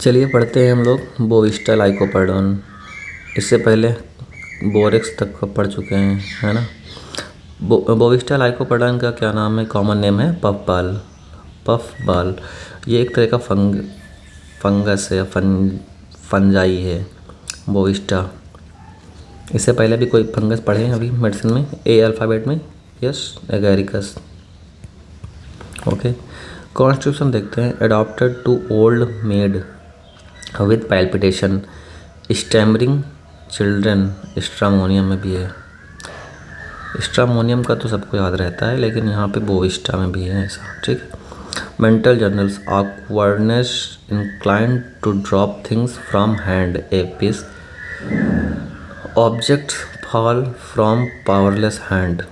चलिए पढ़ते हैं हम लोग बोविस्टा लाइकोपर्डोन। इससे पहले बोरेक्स तक को पढ़ चुके हैं, है ना। बोविस्टा लाइकोपर्डोन का क्या नाम है, कॉमन नेम है पफ बाल। ये एक तरह का फंगस है, फंजाई है बोविस्टा। इससे पहले भी कोई फंगस पढ़े हैं अभी मेडिसिन में, ए अल्फ़ाबेट में, यस, एगेरिकस। ओके, कॉन्स्टिट्यूशन देखते हैं। Adopted to old maid with palpitation, stammering children, stramonium में भी है। स्ट्रामोनियम का तो सबको याद रहता है, लेकिन यहाँ पे बोविस्टा में भी है ऐसा, ठीक है। Mental journals, awkwardness, inclined to drop things from hand, a piece, objects fall from powerless hand।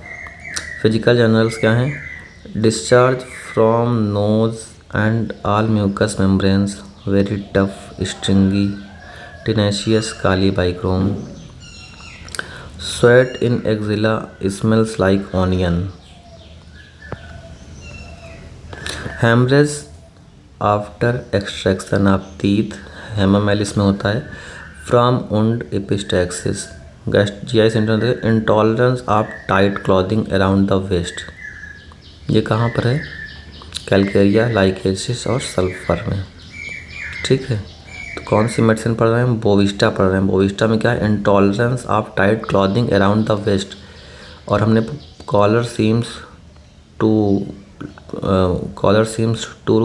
Physical generals क्या हैं, discharge from nose and all mucous membranes, very tough, stringy, tenacious, kali bichrom. Sweat in axilla, smells like onion. Haemorrhage after extraction of teeth, hamamelis में होता है। From wound epistaxis, GI syndrome. Intolerance of tight clothing around the waist, ये कहाँ पर है, Calcarea, लाइकेसिस और sulphur में, ठीक है। तो कौन सी मेडिसिन पढ़ रहे हैं, बोविस्टा पढ़ रहे हैं। बोविस्टा में क्या है, intolerance of tight clothing around the waist. और हमने कॉलर सीम्स टू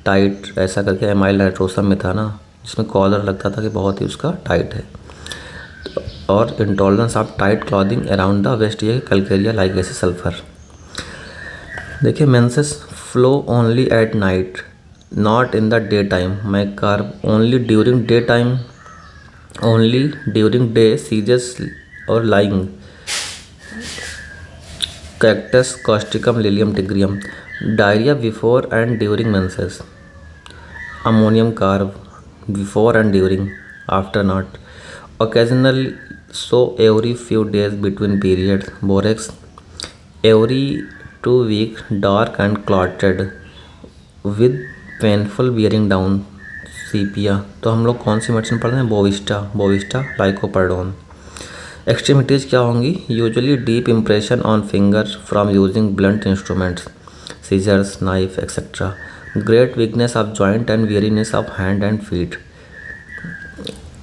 टाइट ऐसा करके एमाइल नाइट्रोसम में था ना, जिसमें कॉलर लगता था कि बहुत ही उसका टाइट है। और intolerance of tight clothing around the waist, ये कैलकेरिया, लाइकेसिस, सल्फर। देखिए, menses flow only at night, not in the day time. Mag carb, only during day time, only during day, ceases और lying. Cactus, causticum, lilium, tigrinum. Diarrhoea before and during menses. Ammonium carb, before and during, after not. Occasional, so every few days between periods. Borax, every 2 week, dark and clotted with painful bearing down. सीपिया। तो हम लोग कौन सी medicine पढ़ रहे हैं, Bovista लाइकोपर्डोन। Extremities क्या होंगी, usually deep impression on finger from using blunt instruments, scissors, knife etcetera. Great weakness of joint and weariness of hand and feet.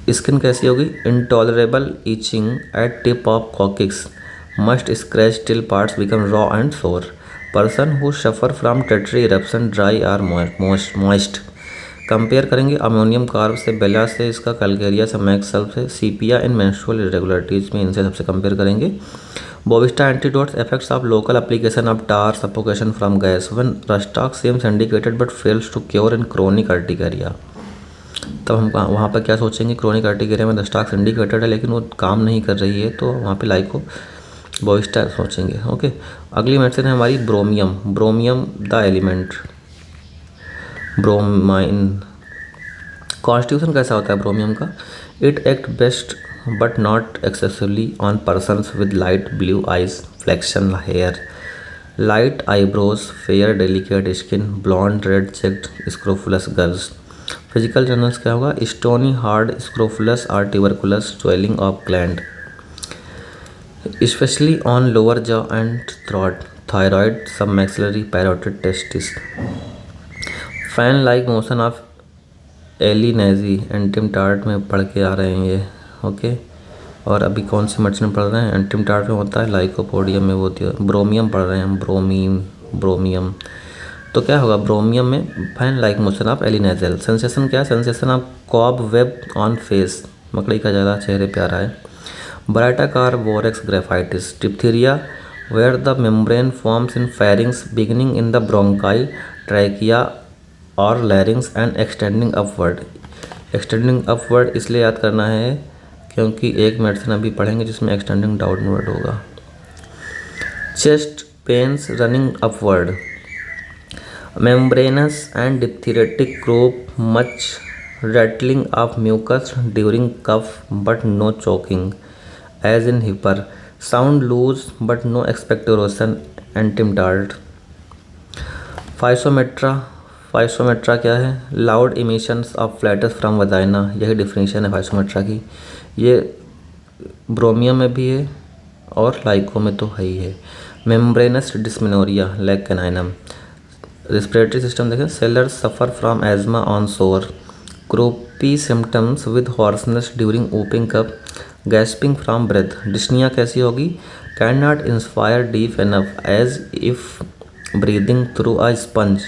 Skin कैसी होगी, intolerable itching at tip of coccyx, must scratch till parts become raw and sore. Person who suffer from tettery eruption, dry or moist. Compare करेंगे ammonium carb से, बेला से, इसका Calcarea से, मैक्सल्फ से, सीपिया इन menstrual irregularities में, इनसे सबसे कंपेयर करेंगे। Bovista antidotes, effects of local application of tar, suffocation from gas, when rhus tox seems indicated but fails to cure in chronic urticaria. तब हम वहाँ पर क्या सोचेंगे, क्रोनिक अर्टिकेरिया में रस्टॉक इंडिकेटेड है लेकिन वो काम नहीं कर रही है, तो वहाँ पे लाइको बोविस्टा सोचेंगे। ओके, अगली मेडिसिन है हमारी bromium the element, bromine. Constitution कैसा होता है ब्रोमियम का, it act best but not excessively on persons with light blue eyes, flaxen hair, light eyebrows, fair delicate skin, blonde red cheeked scrofulous girls. Physical generals क्या होगा, stony hard scrofulous और tuberculous, swelling of gland, especially on lower jaw and throat, thyroid, submaxillary parotid testis। Fan like motion of alae nasi, antim tart में पढ़ के आ रहे हैं ये, okay. और अभी कौन सी मेडिसिन पढ़ रहे हैं, एंटिम टार्ट में होता है, लाइकोपोडियम में होती है। ब्रोमियम पढ़ रहे हैं हम, ब्रोमियम। तो क्या होगा, ब्रोमियम में fan like motion of alae nasi. Sensation क्या है, sensation of cobweb on face, मकड़ी का ज़्यादा चेहरे पे आ रहा है। Barattacar borax graphitis, diphtheria, where the membrane forms in pharynx beginning in the bronchi, trachea or larynx and extending upward। extending upward इसलिए याद करना है क्योंकि एक मेडिसिन अभी पढ़ेंगे जिसमें extending downward होगा। chest pains running upward, membranous and diphtheretic group, much rattling of mucus during cough but no choking, as in hyper, sound loose but no expectoration, antim dart। Physometra, फाइसोमेट्रा क्या है? Loud emissions of flats from vagina, यही definition है फाइसोमेट्रा की। ये ब्रोमियम में भी है और लाइको में तो है ही है। Membranous dysmenorrhoea lac caninum. Respiratory system देखें, sailors suffer from asthma on shore. Croupy symptoms with hoarseness during whooping cough, gasping from breath. Dyspnoea कैसी होगी? Can not inspire deep enough as if breathing through a sponge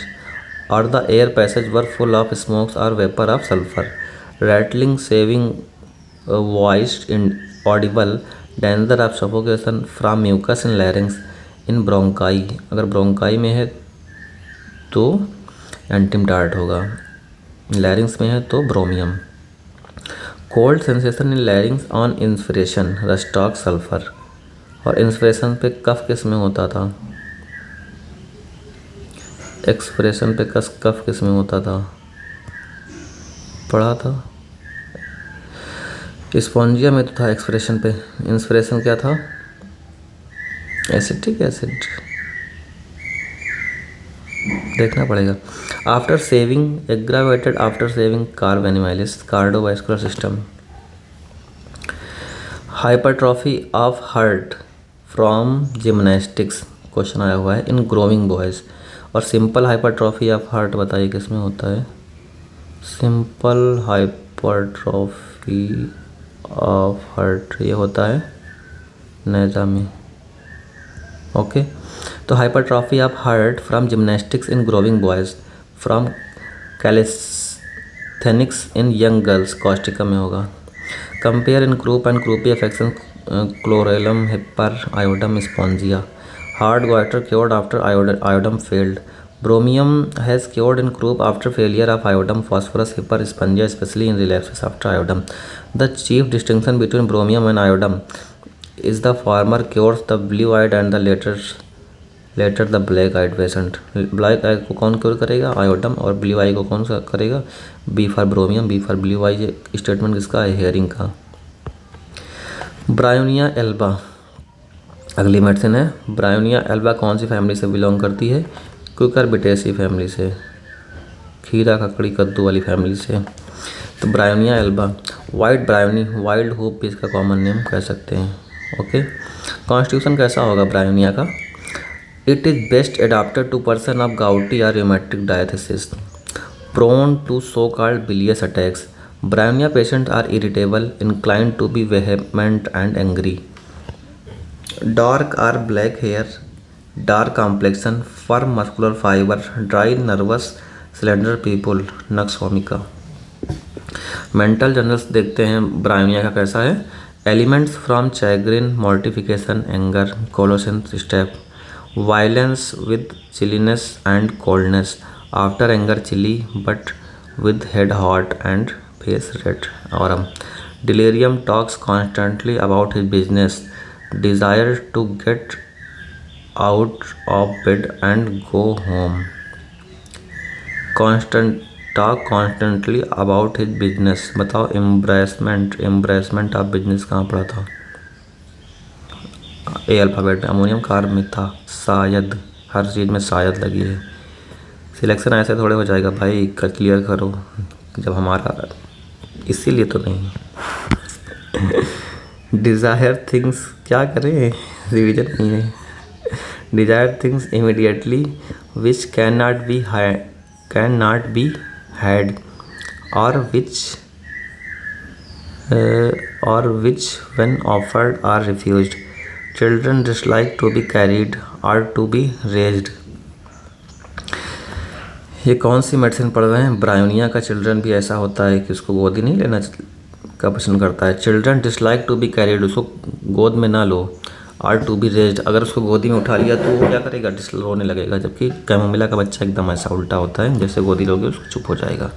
और the air passage were full of smokes और vapour of sulphur. Rattling sawing voice inaudible, danger of suffocation from mucus in larynx in bronchi. अगर bronchi में है तो antim tart होगा, larynx में है तो bromium. Cold sensation in larynx on inspiration, rhus tox sulphur. और इंस्पिरेशन पे कफ किस में होता था? एक्सप्रेशन पे कफ किस में होता था? पढ़ा था। स्पॉन्जिया में तो था एक्सप्रेशन पे। इंस्पिरेशन क्या था? एसिटिक एसिड, देखना पड़ेगा। After shaving aggravated after shaving carb animalis, cardiovascular system. Hypertrophy of heart from gymnastics, question आया हुआ है इन ग्रोइंग बॉयज़। और सिंपल हाइपरट्रॉफी ऑफ हार्ट बताइए किस में होता है? सिंपल हाइपरट्रॉफी ऑफ हार्ट ये होता है नेज़ा में। ओके, तो hypertrophy of heart from gymnastics in growing boys, from calisthenics in young girls, कॉस्टिका में होगा। Compare in croup and croupy affection क्लोरेलम hepar iodum spongia. Hard goiter cured after iodum failed. Bromium has cured in croup after failure of iodum. Phosphorus hyper spongia, especially in relapses after iodum. The chief distinction between bromium and iodum is the former cures the blue-eyed and the later the black-eyed patient. Black eye को कौन cure करेगा? आयोडम। और blue आई को कौन सा करेगा? B for bromium, B for blue eye. ये statement किसका है? हेयरिंग का। ब्रायोनिया एल्बा अगली मेडिसिन है। ब्रायोनिया एल्बा कौन सी फैमिली से बिलोंग करती है? क्यूकरबिटेसी फैमिली से, खीरा ककड़ी कद्दू वाली फैमिली से। तो bryonia Elba. White bryony, wild hope भी इसका कॉमन नेम कह सकते हैं। ओके, कॉन्स्टिट्यूशन कैसा होगा ब्रायोनिया का? It is best adapted to person of gouty और rheumatic diathesis, prone to so called bilious attacks. Bryonia patient are irritable, inclined to be vehement and angry. Dark or black hair, dark complexion, firm muscular fiber, dry, nervous, slender people, nux vomica. Mental generals देखते हैं bryonia का कैसा है। Ailments from chagrin, mortification, anger, colocynth staph, violence with chilliness and coldness, after anger chilly but with head hot and face red, aurum, delirium, talks constantly about his business, desire to get out of bed and go home, talk constantly about his business। बताओ embracement of business कहाँ पढ़ा था? ए alphabet में, ammonium carb में था। शायद, हर चीज़ में शायद लगी है। सिलेक्शन ऐसे थोड़े हो जाएगा भाई, क्लियर करो जब हमारा, इसीलिए तो नहीं। डिज़ायर थिंग्स क्या करें, रिवीजन नहीं है। Desire things immediately which can not be had और which when offered are refused. Children dislike to be carried और टू बी रेज्ड। ये कौन सी मेडिसिन पढ़ रहे हैं? ब्रायोनिया का चिल्ड्रन भी ऐसा होता है कि उसको गोदी नहीं लेना का पसंद करता है। Children dislike to be carried, उसको गोद में ना लो। और टू बी रेज्ड, अगर उसको गोदी में उठा लिया तो वो क्या करेगा? रोने लगेगा। जबकि कैमोमिला का बच्चा एकदम ऐसा उल्टा होता है, जैसे गोदी लोगे उसको चुप हो जाएगा।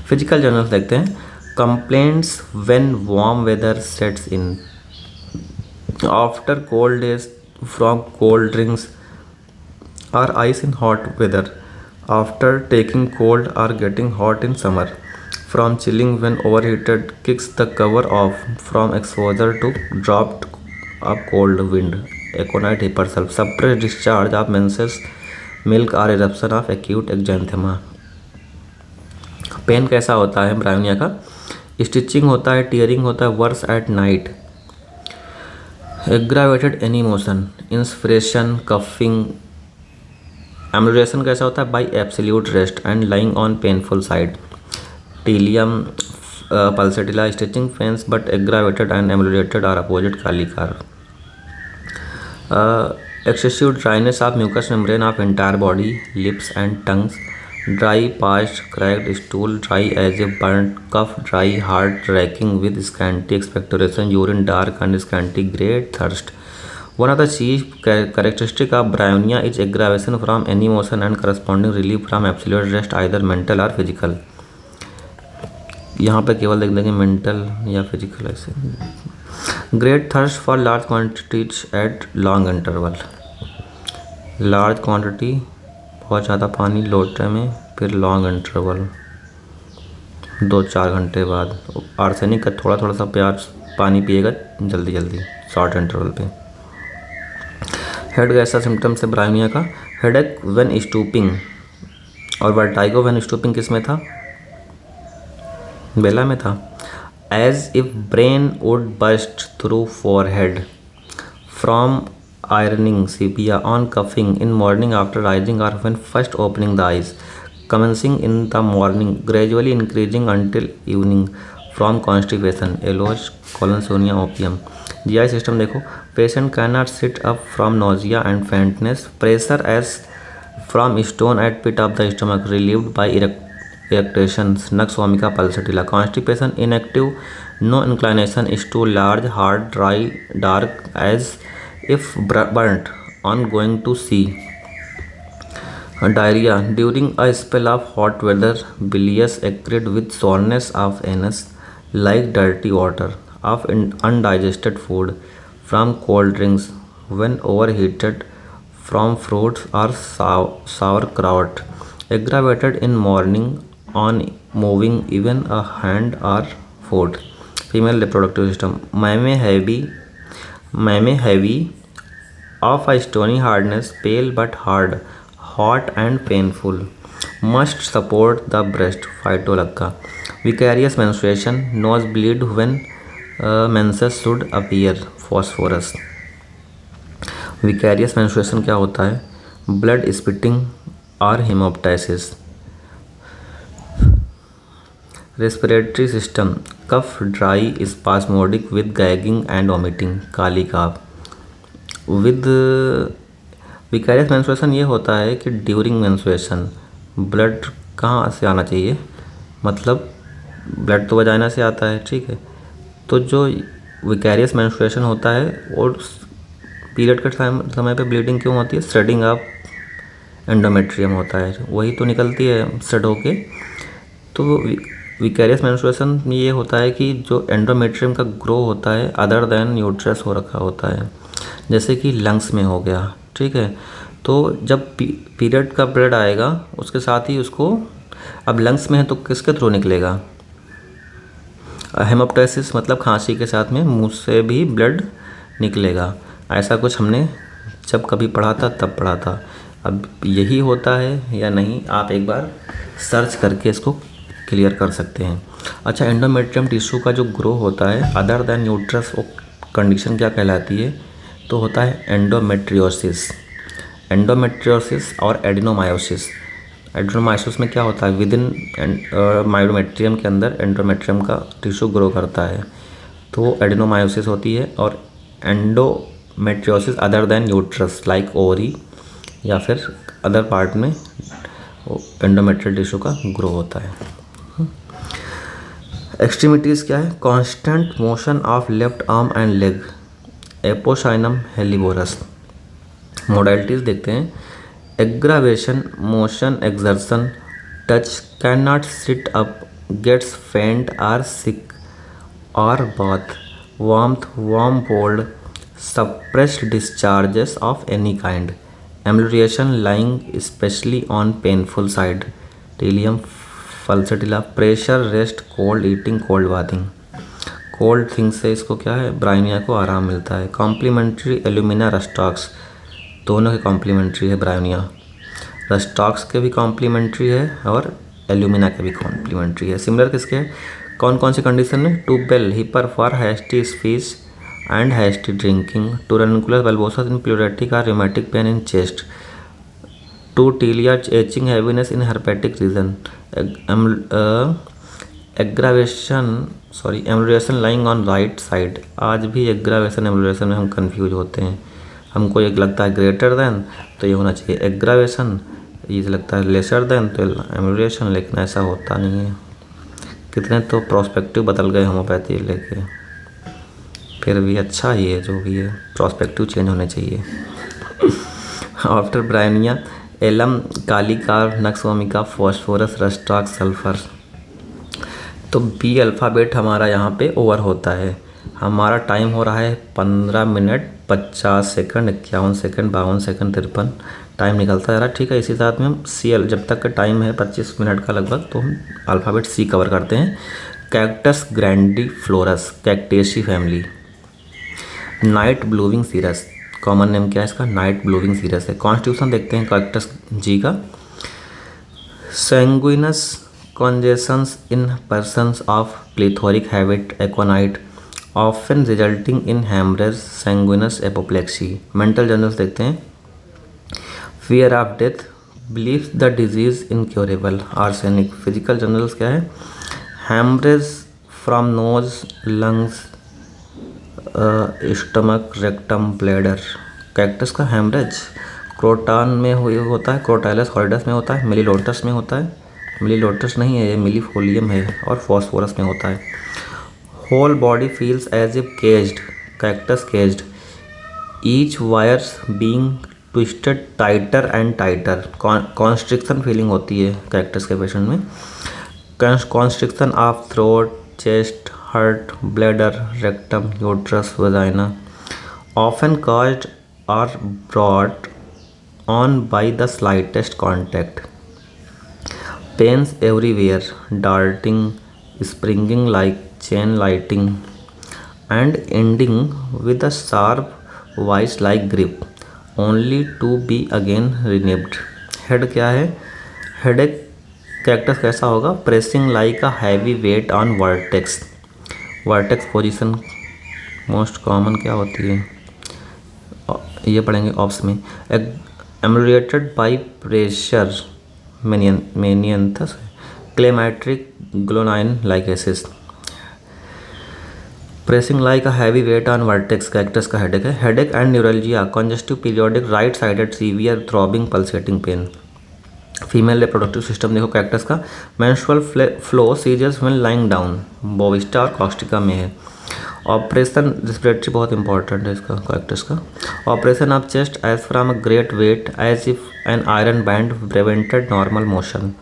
फिजिकल जर्नल्स देखते हैं। Complaints when warm weather sets in, after cold days, from cold drinks और ice in hot weather, after taking cold और getting hot in summer, from chilling when overheated kicks the cover off, from exposure to dropped of cold wind, aconite hypersulf, suppressed discharge of menses, milk or eruption of acute exanthema, pain कैसा होता है Bryonia का? Stitching होता है, tearing होता है, worse at night, aggravated any motion, inspiration, coughing. Amelioration कैसा होता है? By absolute rest and lying on painful side, टीलियम pulsatilla, stitching pains but aggravated and ameliorated are opposite, kali carb. Excessive dryness of mucous membrane of entire body, lips and tongues, dry, parched, cracked stool, dry as a burnt cough, dry, heart racking with scanty expectoration, urine dark and scanty, great thirst. One of the chief characteristic of bryonia is aggravation from any motion and corresponding relief from absolute rest, either mental or physical. यहाँ पे केवल देख देंगे mental या physical ऐसे। Great thirst for large quantities at long interval, large quantity बहुत ज़्यादा पानी लोटे में, फिर लॉन्ग इंटरवल 2-4 घंटे बाद। आर्सेनिक का थोड़ा थोड़ा सा प्याज पानी पिएगा जल्दी जल्दी शॉर्ट इंटरवल पे। हेड कैसा सिम्टम्स है ब्रायोनिया का? हेडेक व्हेन स्टूपिंग और वर्टाइगो व्हेन स्टूपिंग किस में था? बेला में था। As if brain would burst through forehead from ironing sepia on coughing in morning after rising or when first opening the eyes, commencing in the morning, gradually increasing until evening from constipation, eloge, colonsonia, opium. GI system देखो, patient cannot sit up from nausea and faintness, pressure as from stone at pit of the stomach, relieved by eructation, nux vomica pulsatilla, constipation, inactive, no inclination, stool large, hard, dry, dark as if burnt on going to sea. Diarrhea during a spell of hot weather, bilious, acrid with soreness of anus like dirty water, of undigested food, from cold drinks when overheated, from fruits or sauerkraut, aggravated in morning on moving even a hand or foot. Female reproductive system, Mammae heavy, of a stony hardness, pale but hard, hot and painful, must support the breast, Phytolacca. Vicarious menstruation, nose bleed when menses should appear, Phosphorus. Vicarious menstruation क्या होता है? Blood spitting और hemoptysis. Respiratory system, cough, dry, spasmodic with gagging and vomiting, kali carb. With vicarious menstruation ये होता है कि during menstruation blood कहाँ से आना चाहिए? मतलब ब्लड तो वजाइना से आता है, ठीक है। तो जो विकारियस मेंस्ट्रुएशन होता है और पीरियड के समय पे ब्लीडिंग क्यों होती है? स्ट्रेडिंग ऑफ एंडोमेट्रियम होता है, वही तो निकलती है स्ट्रेड होके। तो विकारियस मेंस्ट्रुएशन में ये होता है कि जो एंडोमेट्रियम का ग्रो होता है अदर देन यूट्रस हो रखा होता है, जैसे कि लंग्स में हो गया, ठीक है। तो जब पीरियड का ब्लड आएगा उसके साथ ही उसको, अब लंग्स में है तो किसके थ्रू निकलेगा? हेमोप्टाइसिस मतलब खांसी के साथ में मुंह से भी ब्लड निकलेगा। ऐसा कुछ हमने जब कभी पढ़ा था तब पढ़ा था। अब यही होता है या नहीं आप एक बार सर्च करके इसको क्लियर कर सकते हैं। अच्छा, एंडोमेट्रियम टिश्यू का जो ग्रो होता है अदर देन यूट्रस, वो कंडीशन क्या कहलाती है? तो होता है एंडोमेट्रियोसिस। एंडोमेट्रियोसिस और एडिनोमायोसिस। एडिनोमायोसिस में क्या होता है? विद इन मायोमेट्रियम के अंदर एंडोमेट्रियम का टिश्यू ग्रो करता है, तो एडिनोमायोसिस होती है। और endometriosis other than uterus like ovary या फिर अदर पार्ट में एंडोमेट्रियल टिश्यू का ग्रो होता है। एक्सट्रीमिटीज़ क्या है? Constant motion of left arm and leg, apocynum helleborus. Modalities देखते हैं। Aggravation, motion exertion, touch, can not sit up, gets faint or sick और bath, warmth, warm cold, suppressed discharges of any kind, amelioration lying specially on painful side, टीलियम pulsatilla, pressure, rest, cold eating, cold bathing. Cold thing से इसको क्या है? Bryonia को आराम मिलता है। कॉम्प्लीमेंट्री एल्यूमिना रस्टॉक्स, दोनों के कॉम्प्लीमेंट्री है ब्रायोनिया। रस्टॉक्स के भी कॉम्प्लीमेंट्री है और एल्यूमिना के भी कॉम्प्लीमेंट्री है। सिमिलर किसके है, कौन कौन सी कंडीशन में, to bell hepar for hasty speech and hasty drinking, to ranunculus bulbosus in pleuritic or rheumatic pain in chest, to ptelea aching heaviness in herpetic region, amelioration lying on right side. आज भी aggravation एम्ब्रेशन में हम confuse होते हैं, हमको एक लगता है ग्रेटर देन तो ये होना चाहिए एग्रावेशन, ये लगता है लेसर देन तो एम्ब्रेशन, लेकिन ऐसा होता नहीं है। कितने तो प्रोस्पेक्टिव बदल गए होम्योपैथी लेके, फिर भी अच्छा ही है जो भी है, प्रोस्पेक्टिव चेंज होने चाहिए। After Bryonia alum कालिकार nux vomica phosphorus रस्टाक sulphur. तो बी अल्फ़ाबेट हमारा यहाँ पे ओवर होता है। हमारा टाइम हो रहा है 15 minute 50 second 51 second 52 second 53 time निकलता जा रहा है। ठीक है, इसी साथ में हम सी जब तक का टाइम है 25 मिनट का लगभग, तो हम अल्फ़ाबेट सी कवर करते हैं। Cactus grandiflorus cactaceae family. Night blooming cereus, common name क्या है इसका, नाइट ब्लूइंग सीरस है। कॉन्स्टिट्यूशन देखते हैं कैक्टस जी का। सैंगुइनस congestions in persons of plethoric habit equinite often resulting in hemorrhage sanguineous apoplexy। mental journals देखते हैं। fear of death believes the disease incurable arsenic। physical journals क्या है, hemorrhage from nose lungs stomach rectum bladder। Cactus का haemorrhage क्रोटान में होता है, क्रोटाइलस हॉलिडस में होता है, मिलीलोटस में होता है, मिलीलोटस नहीं है ये, मिलीफोलियम है, और फॉस्फोरस में होता है। Whole body feels as if caged, cactus caged, each wires being twisted tighter and tighter. Constriction feeling होती है कैक्टस के पेशेंट में। Constriction of throat chest heart bladder rectum uterus vagina often caused or brought on by the slightest contact। pains everywhere, darting, springing like chain lightning, and ending with a sharp vice-like grip, only to be again renewed। Head क्या है, headache cactus कैसा होगा, pressing like a heavy weight on vertex. Vertex position most common क्या होती है, ये पढ़ेंगे ऑप्स में। Ameliorated by pressure menyanthes climacteric glonoine lachesis. Pressing like a heavy weight on vertex cactus का हेडेक है। Headache and neuralgia congestive periodic right sided severe throbbing pulsating pain. Female reproductive system देखो कैक्टस का, menstrual flow सीजर्स when lying down Bovista और कॉस्टिका में है। Operation respiratory बहुत important है इसका कैक्टस का। Oppression of chest as from a great weight as if an iron band prevented normal motion.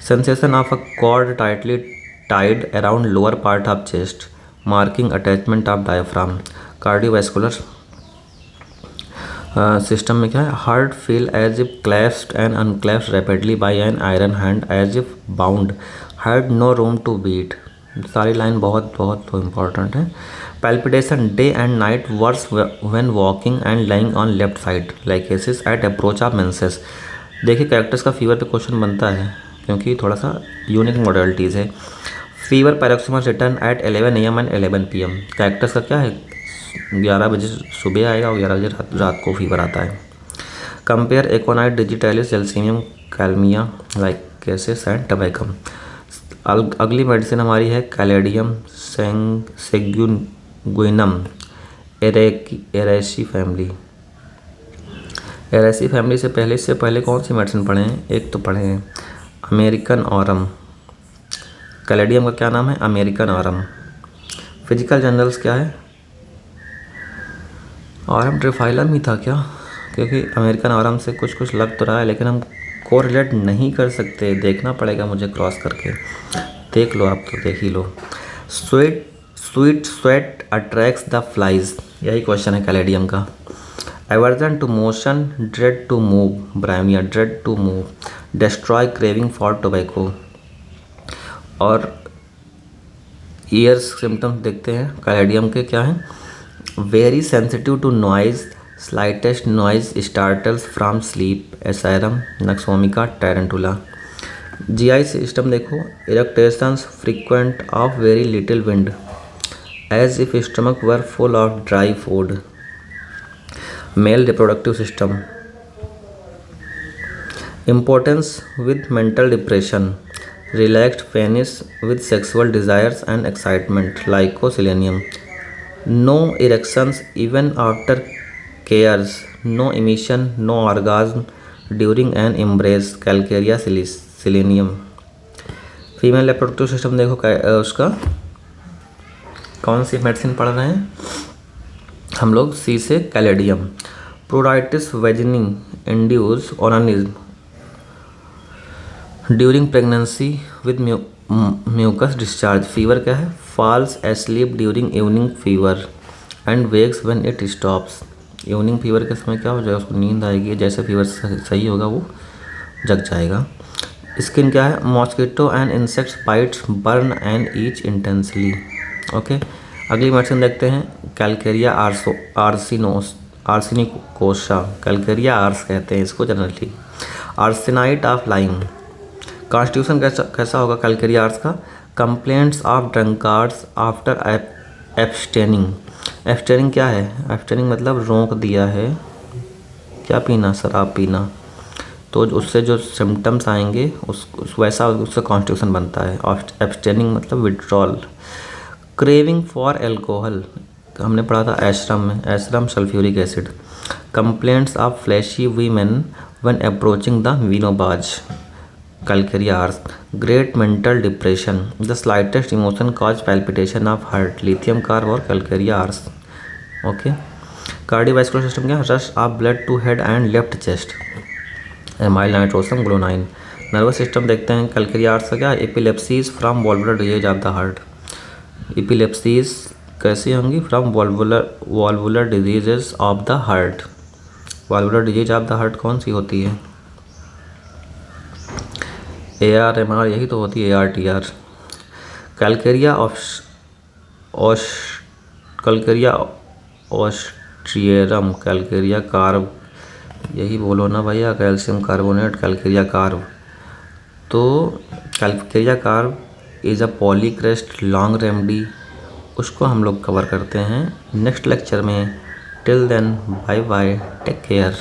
Sensation of a cord tightly tied around lower part of chest marking attachment of diaphragm. Cardiovascular system में क्या है, heart feel as if clasped and unclasped rapidly by an iron hand as if bound had no room to beat. सारी line बहुत बहुत important है। Palpitation day and night verse when walking and lying on left side lachesis at approach of menses. देखिए cactus का fever पे question बनता है क्योंकि थोड़ा सा यूनिक मॉडलिटीज़ है। Fever paroxysmal return at 11 AM and 11 PM। Cactus का क्या है, 11 बजे सुबह आएगा और 11 बजे रात को फीवर आता है। Compare aconite digitalis gelsemium kalmia lachesis and tabacum. अगली मेडिसिन हमारी है caladium seguinum araceae family. Araceae family से पहले इससे पहले कौन सी मेडिसिन पढ़े हैं, एक तो पढ़े हैं अमेरिकन ऑरम। कैलेडियम का क्या नाम है, अमेरिकन ऑरम। फिजिकल जर्नल्स क्या है, ऑरम ट्रिफाइलम ही था क्या, क्योंकि अमेरिकन ऑरम से कुछ कुछ लग तो रहा है लेकिन हम कोरिलेट नहीं कर सकते, देखना पड़ेगा मुझे क्रॉस करके। देख लो आप, तो देख ही लो। Sweet sweat attracts the flies, यही क्वेश्चन है कैलेडियम का। Aversion to motion dread to move bryonia dread to move destroy craving for tobacco. और ईयर्स सिम्टम्स देखते हैं कैलेडियम के क्या हैं, very sensitive to noise slightest noise startles from sleep asarum nux टैरेंटुला। GI सिस्टम देखो, eructations frequent of very little wind as if stomach were full of dry food. Male reproductive system, importance with mental depression, relaxed penis with sexual desires and excitement, lycoselenium, no erections even after cares, no emission, no orgasm during an embrace, calcarea selenium। Female reproductive system देखो उसका कौन सी medicine पढ़ रहे हैं हम लोग, C से caladium. Pruritus vaginae induce onanism during pregnancy with mucus discharge. Fever क्या है, falls asleep during evening fever and wakes when it stops. Evening fever के समय क्या हो जाएगा, उसको नींद आएगी, जैसे फीवर सही होगा वो जग जाएगा। स्किन क्या है, mosquito and insects bytes burn and each intensely. Okay, अगली मेडिसिन देखते हैं, कैलकेरिया आर्सिनिकोसा, कैलकेरिया आर्स कहते हैं इसको generally. Arsenite of lime. Constitution कैसा होगा कैलकेरिया आर्स का, कंप्लेंट्स ऑफ ड्रंकार्ड्स आफ्टर एब्स्टेनिंग। एब्स्टेनिंग क्या है, एब्स्टेनिंग मतलब रोक दिया है क्या पीना, शराब पीना, तो उससे जो सिम्टम्स आएंगे वैसा उससे कॉन्स्टिट्यूशन बनता है। एब्स्टेनिंग मतलब विड्रॉल। क्रेविंग फॉर एल्कोहल, हमने पढ़ा था एशरम में, asarum sulphuric acid. Complaints of fleshy women when approaching the menopause, calcarea ars. Great mental depression, the slightest emotion cause palpitation of heart, lithium carb और calcarea ars. Okay, cardiovascular system क्या, rush of blood to head and left chest, amyl nitrosum glonoine. Nervous system देखते हैं calcarea ars का क्या, epilepsies from valvular disease of the heart. Epilepsies कैसी होंगी, from valvular diseases of the heart. Valvular disease of the heart कौन सी होती है, AR-MR यही तो होती है, AR-TR। कैलकेरिया ऑस्ट्रियरम, कैलकेरिया कार्ब, यही बोलो ना भैया, कैल्शियम कार्बोनेट, कैलकेरिया कार्ब। तो calcarea carb is a polychrest long remedy, उसको हम लोग कवर करते हैं नेक्स्ट लेक्चर में। Till then bye bye, take care.